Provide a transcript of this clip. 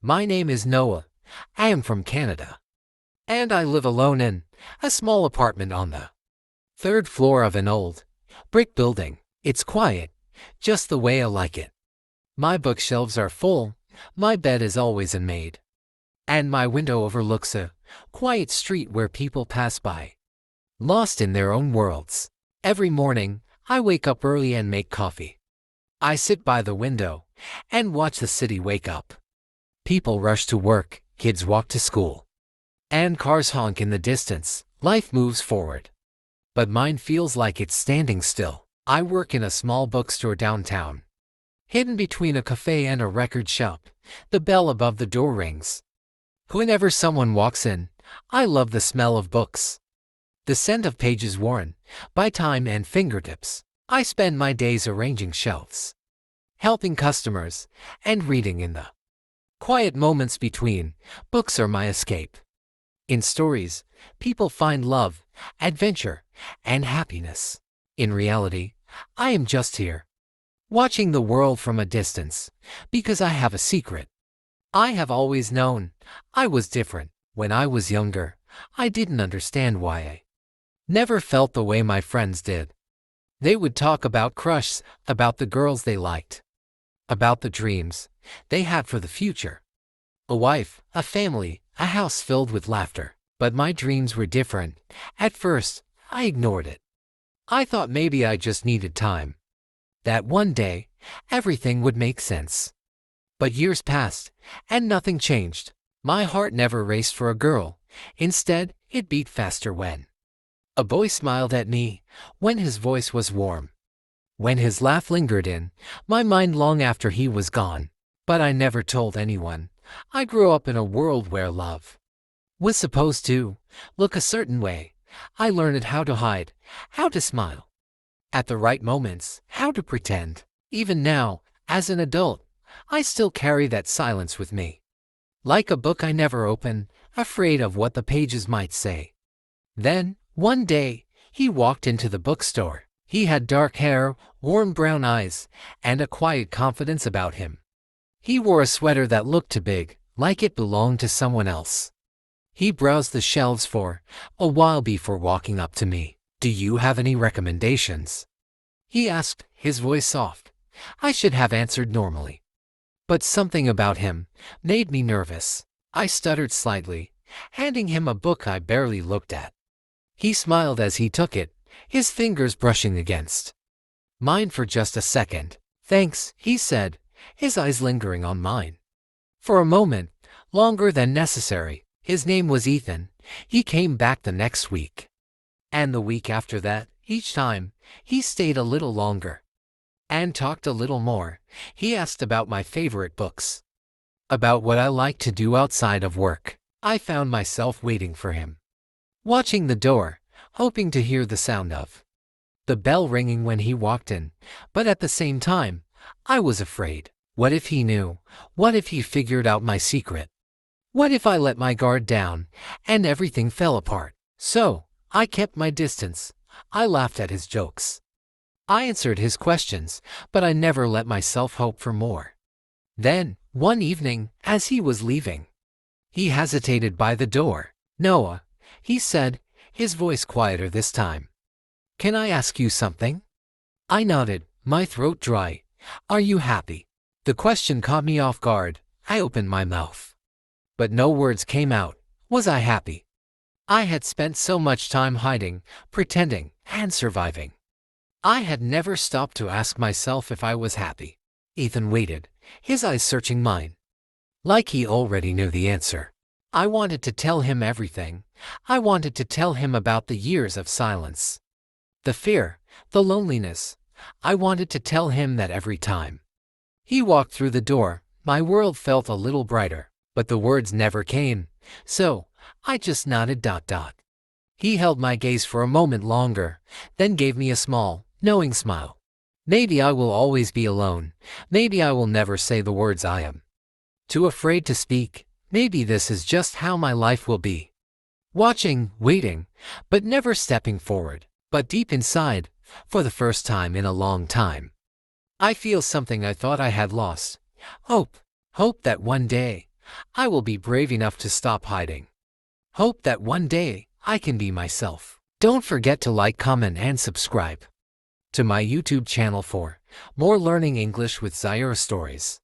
My name is Noah. I am from Canada. And I live alone in a small apartment on the third floor of an old brick building. It's quiet, just the way I like it. My bookshelves are full, my bed is always unmade, and my window overlooks a quiet street where people pass by, lost in their own worlds. Every morning, I wake up early and make coffee. I sit by the window and watch the city wake up. People rush to work, kids walk to school, and cars honk in the distance. Life moves forward. But mine feels like it's standing still. I work in a small bookstore downtown. Hidden between a cafe and a record shop, the bell above the door rings. Whenever someone walks in, I love the smell of books. The scent of pages worn by time and fingertips. I spend my days arranging shelves, helping customers, and reading in the quiet moments between. Books are my escape. In stories, people find love, adventure, and happiness. In reality, I am just here, watching the world from a distance, because I have a secret. I have always known I was different. When I was younger, I didn't understand why I never felt the way my friends did. They would talk about crushes, about the girls they liked, about the dreams they had for the future. A wife, a family, a house filled with laughter. But my dreams were different. At first, I ignored it. I thought maybe I just needed time, that one day, everything would make sense. But years passed, and nothing changed. My heart never raced for a girl. Instead, it beat faster when a boy smiled at me, when his voice was warm, when his laugh lingered in my mind long after he was gone. But I never told anyone. I grew up in a world where love was supposed to look a certain way. I learned how to hide, how to smile at the right moments, how to pretend. Even now, as an adult, I still carry that silence with me. Like a book I never open, afraid of what the pages might say. Then, one day, he walked into the bookstore. He had dark hair, warm brown eyes, and a quiet confidence about him. He wore a sweater that looked too big, like it belonged to someone else. He browsed the shelves for a while before walking up to me. "Do you have any recommendations?" he asked, his voice soft. I should have answered normally, but something about him made me nervous. I stuttered slightly, handing him a book I barely looked at. He smiled as he took it, his fingers brushing against mine for just a second. "Thanks," he said, his eyes lingering on mine. For a moment, longer than necessary. His name was Ethan. He came back the next week, and the week after that. Each time, he stayed a little longer and talked a little more. He asked about my favorite books, about what I liked to do outside of work. I found myself waiting for him, watching the door, hoping to hear the sound of the bell ringing when he walked in. But at the same time, I was afraid. What if he knew? What if he figured out my secret? What if I let my guard down and everything fell apart? So, I kept my distance. I laughed at his jokes. I answered his questions, but I never let myself hope for more. Then, one evening, as he was leaving, he hesitated by the door. "Noah," he said, his voice quieter this time. "Can I ask you something?" I nodded, my throat dry. "Are you happy?" The question caught me off guard. I opened my mouth, but no words came out. Was I happy? I had spent so much time hiding, pretending, and surviving. I had never stopped to ask myself if I was happy. Ethan waited, his eyes searching mine, like he already knew the answer. I wanted to tell him everything. I wanted to tell him about the years of silence, the fear, the loneliness. I wanted to tell him that every time he walked through the door, my world felt a little brighter. But the words never came, so I just nodded. He held my gaze for a moment longer, then gave me a small, knowing smile. Maybe I will always be alone. Maybe I will never say the words I am too afraid to speak. Maybe this is just how my life will be. Watching, waiting, but never stepping forward. But deep inside, for the first time in a long time, I feel something I thought I had lost. Hope. Hope that one day I will be brave enough to stop hiding. Hope that one day I can be myself. Don't forget to like, comment, and subscribe to my YouTube channel for more learning English with Zaira stories.